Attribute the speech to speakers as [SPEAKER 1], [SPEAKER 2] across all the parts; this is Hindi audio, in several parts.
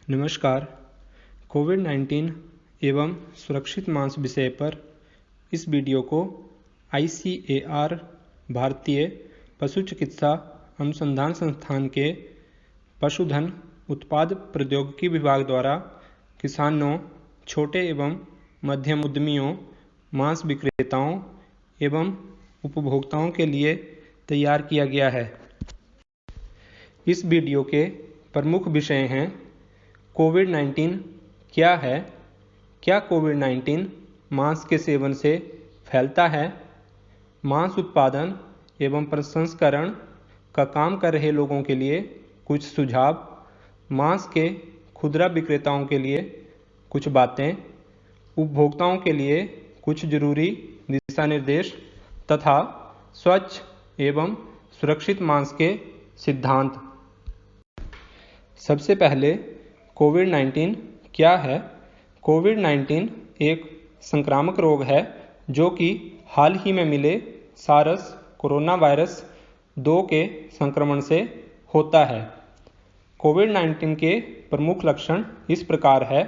[SPEAKER 1] नमस्कार। कोविड-19 एवं सुरक्षित मांस विषय पर इस वीडियो को ICAR भारतीय पशु चिकित्सा अनुसंधान संस्थान के पशुधन उत्पाद प्रौद्योगिकी विभाग द्वारा किसानों, छोटे एवं मध्यम उद्यमियों, मांस विक्रेताओं एवं उपभोक्ताओं के लिए तैयार किया गया है। इस वीडियो के प्रमुख विषय हैं: कोविड-19 क्या है? क्या कोविड-19 मांस के सेवन से फैलता है? मांस उत्पादन एवं प्रसंस्करण का काम कर रहे लोगों के लिए कुछ सुझाव, मांस के खुदरा विक्रेताओं के लिए कुछ बातें, उपभोक्ताओं के लिए कुछ जरूरी दिशा निर्देश तथा स्वच्छ एवं सुरक्षित मांस के सिद्धांत। सबसे पहले कोविड-19 क्या है? कोविड-19 एक संक्रामक रोग है जो कि हाल ही में मिले सार्स कोरोना वायरस 2 के संक्रमण से होता है। कोविड-19 के प्रमुख लक्षण इस प्रकार है।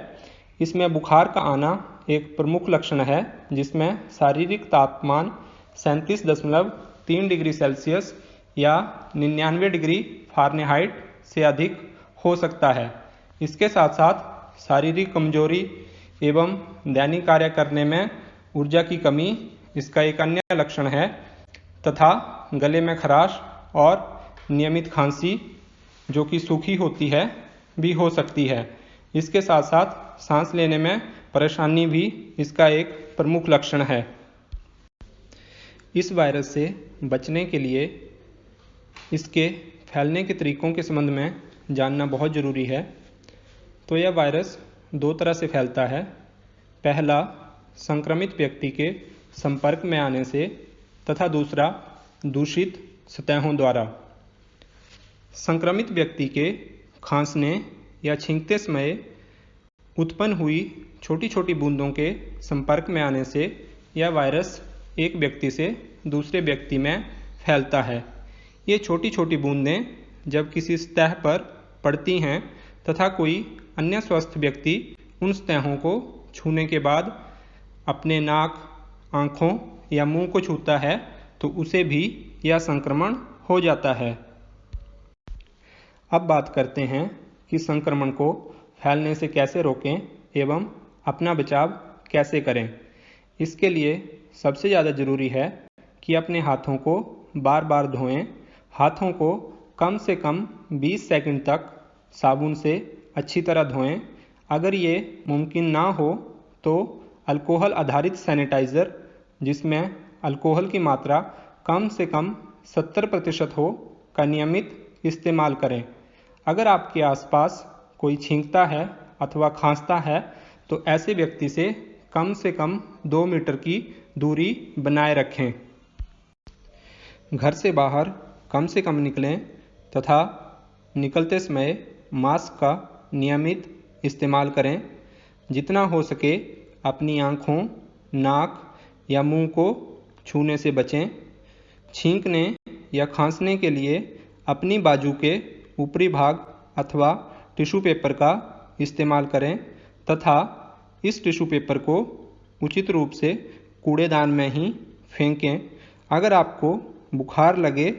[SPEAKER 1] इसमें बुखार का आना एक प्रमुख लक्षण है, जिसमें शारीरिक तापमान 37.3 डिग्री सेल्सियस या 99 डिग्री फ़ारेनहाइट से अधिक हो सकता है। इसके साथ साथ शारीरिक कमजोरी एवं दैनिक कार्य करने में ऊर्जा की कमी इसका एक अन्य लक्षण है तथा गले में खराश और नियमित खांसी जो कि सूखी होती है भी हो सकती है। इसके साथ साथ सांस लेने में परेशानी भी इसका एक प्रमुख लक्षण है। इस वायरस से बचने के लिए इसके फैलने के तरीकों के संबंध में जानना बहुत ज़रूरी है। तो यह वायरस 2 तरह से फैलता है। पहला, संक्रमित व्यक्ति के संपर्क में आने से तथा दूसरा, दूषित सतहों द्वारा। संक्रमित व्यक्ति के खांसने या छींकते समय उत्पन्न हुई छोटी छोटी बूंदों के संपर्क में आने से यह वायरस एक व्यक्ति से दूसरे व्यक्ति में फैलता है। ये छोटी छोटी बूंदें जब किसी सतह पर पड़ती हैं तथा कोई अन्य स्वस्थ व्यक्ति उन सतहों को छूने के बाद अपने नाक, आँखों या मुंह को छूता है तो उसे भी यह संक्रमण हो जाता है। अब बात करते हैं कि संक्रमण को फैलने से कैसे रोकें एवं अपना बचाव कैसे करें। इसके लिए सबसे ज़्यादा ज़रूरी है कि अपने हाथों को बार बार धोएं। हाथों को कम से कम 20 सेकंड तक साबुन से अच्छी तरह धोएं। अगर ये मुमकिन ना हो तो अल्कोहल आधारित सैनिटाइज़र, जिसमें अल्कोहल की मात्रा कम से कम 70% हो, का नियमित इस्तेमाल करें। अगर आपके आसपास कोई छींकता है अथवा खांसता है तो ऐसे व्यक्ति से कम 2 मीटर की दूरी बनाए रखें। घर से बाहर कम से कम निकलें तथा निकलते समय मास्क का नियमित इस्तेमाल करें। जितना हो सके अपनी आँखों, नाक या मुंह को छूने से बचें। छींकने या खांसने के लिए अपनी बाजू के ऊपरी भाग अथवा टिश्यू पेपर का इस्तेमाल करें तथा इस टिश्यू पेपर को उचित रूप से कूड़ेदान में ही फेंकें। अगर आपको बुखार लगे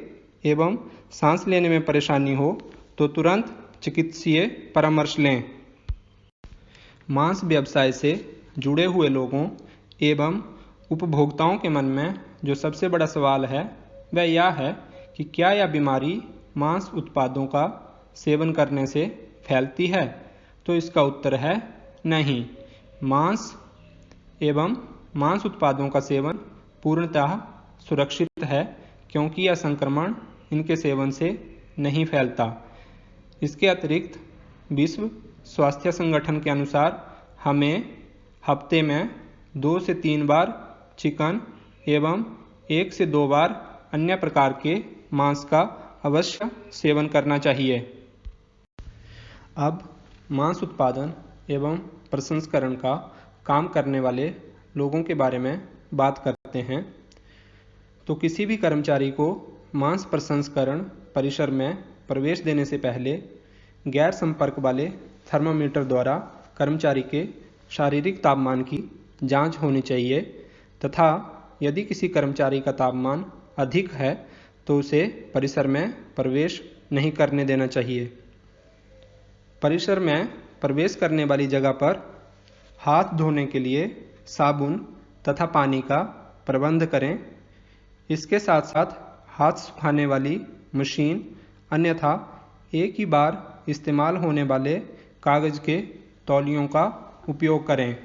[SPEAKER 1] एवं सांस लेने में परेशानी हो तो तुरंत चिकित्सीय परामर्श लें। मांस व्यवसाय से जुड़े हुए लोगों एवं उपभोक्ताओं के मन में जो सबसे बड़ा सवाल है वह यह है कि क्या यह बीमारी मांस उत्पादों का सेवन करने से फैलती है? तो इसका उत्तर है नहीं। मांस एवं मांस उत्पादों का सेवन पूर्णतः सुरक्षित है, क्योंकि यह संक्रमण इनके सेवन से नहीं फैलता। इसके अतिरिक्त विश्व स्वास्थ्य संगठन के अनुसार हमें हफ्ते में 2 से 3 बार चिकन एवं 1 से 2 बार अन्य प्रकार के मांस का अवश्य सेवन करना चाहिए। अब मांस उत्पादन एवं प्रसंस्करण का काम करने वाले लोगों के बारे में बात करते हैं। तो किसी भी कर्मचारी को मांस प्रसंस्करण परिसर में प्रवेश देने से पहले गैर संपर्क वाले थर्मामीटर द्वारा कर्मचारी के शारीरिक तापमान की जांच होनी चाहिए तथा यदि किसी कर्मचारी का तापमान अधिक है तो उसे परिसर में प्रवेश नहीं करने देना चाहिए। परिसर में प्रवेश करने वाली जगह पर हाथ धोने के लिए साबुन तथा पानी का प्रबंध करें। इसके साथ साथ हाथ सुखाने वाली मशीन अन्यथा एक ही बार इस्तेमाल होने वाले कागज के तौलियों का उपयोग करें।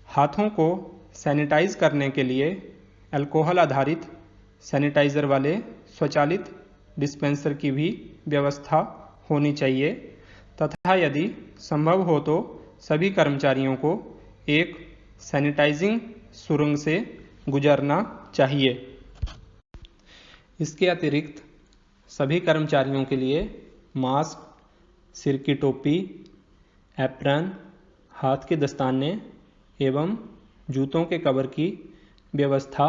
[SPEAKER 1] हाथों को सैनिटाइज करने के लिए अल्कोहल आधारित सैनिटाइज़र वाले स्वचालित डिस्पेंसर की भी व्यवस्था होनी चाहिए तथा यदि संभव हो तो सभी कर्मचारियों को एक सैनिटाइजिंग सुरंग से गुजरना चाहिए। इसके अतिरिक्त सभी कर्मचारियों के लिए मास्क, सिर की टोपी, एप्रन, हाथ के दस्ताने एवं जूतों के कवर की व्यवस्था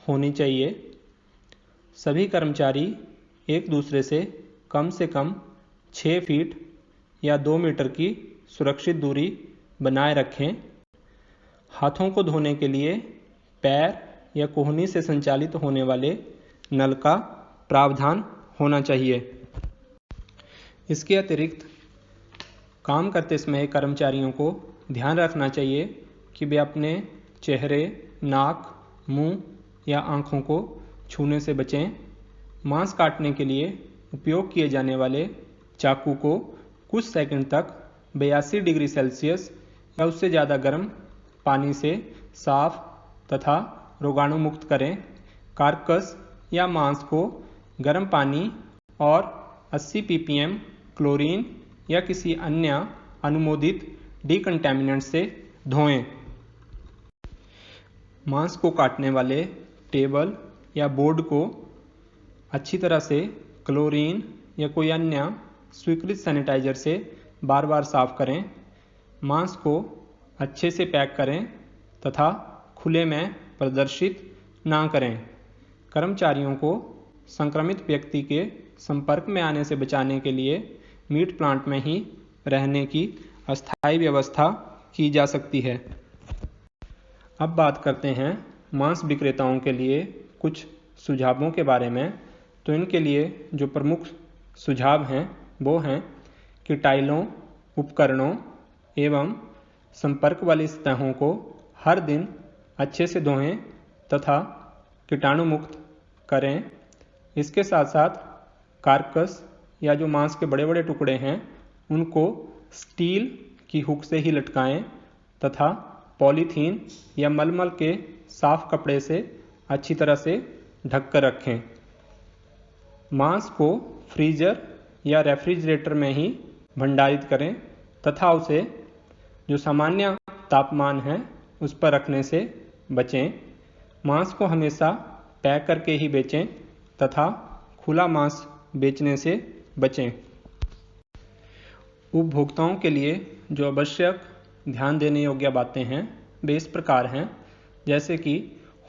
[SPEAKER 1] होनी चाहिए। सभी कर्मचारी एक दूसरे से कम 6 फीट या 2 मीटर की सुरक्षित दूरी बनाए रखें। हाथों को धोने के लिए पैर या कोहनी से संचालित होने वाले नल का प्रावधान होना चाहिए। इसके अतिरिक्त काम करते समय कर्मचारियों को ध्यान रखना चाहिए कि वे अपने चेहरे, नाक, मुंह या आँखों को छूने से बचें। मांस काटने के लिए उपयोग किए जाने वाले चाकू को कुछ सेकंड तक 82 डिग्री सेल्सियस या उससे ज़्यादा गर्म पानी से साफ तथा रोगाणु मुक्त करें। कारकस या मांस को गर्म पानी और 80 ppm क्लोरीन या किसी अन्य अनुमोदित डिकंटेमिनेंट से धोएं। मांस को काटने वाले टेबल या बोर्ड को अच्छी तरह से क्लोरीन या कोई अन्य स्वीकृत सैनिटाइजर से बार बार साफ करें। मांस को अच्छे से पैक करें तथा खुले में प्रदर्शित ना करें। कर्मचारियों को संक्रमित व्यक्ति के संपर्क में आने से बचाने के लिए मीट प्लांट में ही रहने की अस्थायी व्यवस्था की जा सकती है। अब बात करते हैं मांस विक्रेताओं के लिए कुछ सुझावों के बारे में। तो इनके लिए जो प्रमुख सुझाव हैं वो हैं कि टाइलों, उपकरणों एवं संपर्क वाली सतहों को हर दिन अच्छे से धोएं तथा कीटाणु मुक्त करें। इसके साथ साथ कारकस या जो मांस के बड़े बड़े टुकड़े हैं उनको स्टील की हुक से ही लटकाएं तथा पॉलीथीन या मलमल के साफ कपड़े से अच्छी तरह से ढक कर रखें। मांस को फ्रीजर या रेफ्रिजरेटर में ही भंडारित करें तथा उसे जो सामान्य तापमान है उस पर रखने से बचें। मांस को हमेशा पैक करके ही बेचें तथा खुला मांस बेचने से बचें। उपभोक्ताओं के लिए जो आवश्यक ध्यान देने योग्य बातें हैं वे इस प्रकार हैं, जैसे कि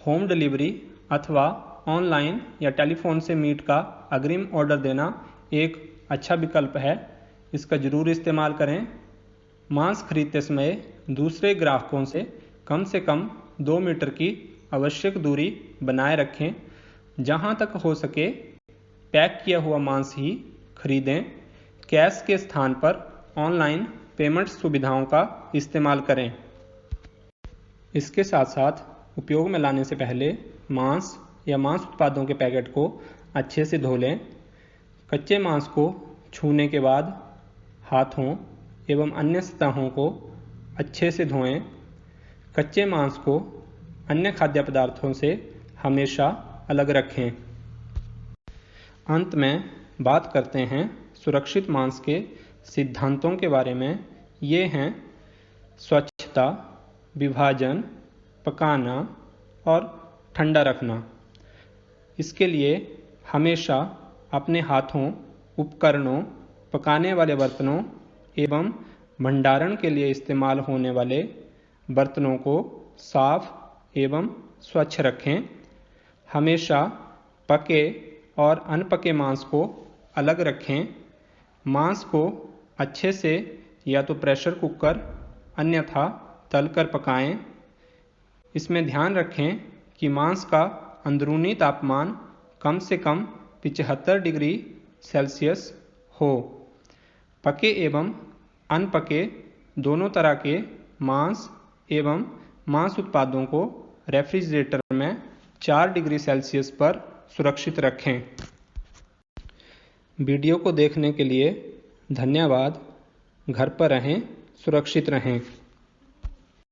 [SPEAKER 1] होम डिलीवरी अथवा ऑनलाइन या टेलीफोन से मीट का अग्रिम ऑर्डर देना एक अच्छा विकल्प है, इसका जरूर इस्तेमाल करें। मांस खरीदते समय दूसरे ग्राहकों से कम 2 मीटर की आवश्यक दूरी बनाए रखें। जहां तक हो सके पैक किया हुआ मांस ही खरीदें। कैश के स्थान पर ऑनलाइन पेमेंट सुविधाओं का इस्तेमाल करें। इसके साथ साथ उपयोग में लाने से पहले मांस या मांस उत्पादों के पैकेट को अच्छे से धो लें। कच्चे मांस को छूने के बाद हाथों एवं अन्य सतहों को अच्छे से धोएं। कच्चे मांस को अन्य खाद्य पदार्थों से हमेशा अलग रखें। अंत में बात करते हैं सुरक्षित मांस के सिद्धांतों के बारे में। ये हैं स्वच्छता, विभाजन, पकाना और ठंडा रखना। इसके लिए हमेशा अपने हाथों, उपकरणों, पकाने वाले बर्तनों एवं भंडारण के लिए इस्तेमाल होने वाले बर्तनों को साफ एवं स्वच्छ रखें। हमेशा पके और अनपके मांस को अलग रखें। मांस को अच्छे से या तो प्रेशर कुकर अन्यथा तलकर पकाएं। इसमें ध्यान रखें कि मांस का अंदरूनी तापमान कम से कम 75 डिग्री सेल्सियस हो। पके एवं अनपके दोनों तरह के मांस एवं मांस उत्पादों को रेफ्रिजरेटर में 4 डिग्री सेल्सियस पर सुरक्षित रखें। वीडियो को देखने के लिए धन्यवाद। घर पर रहें, सुरक्षित रहें।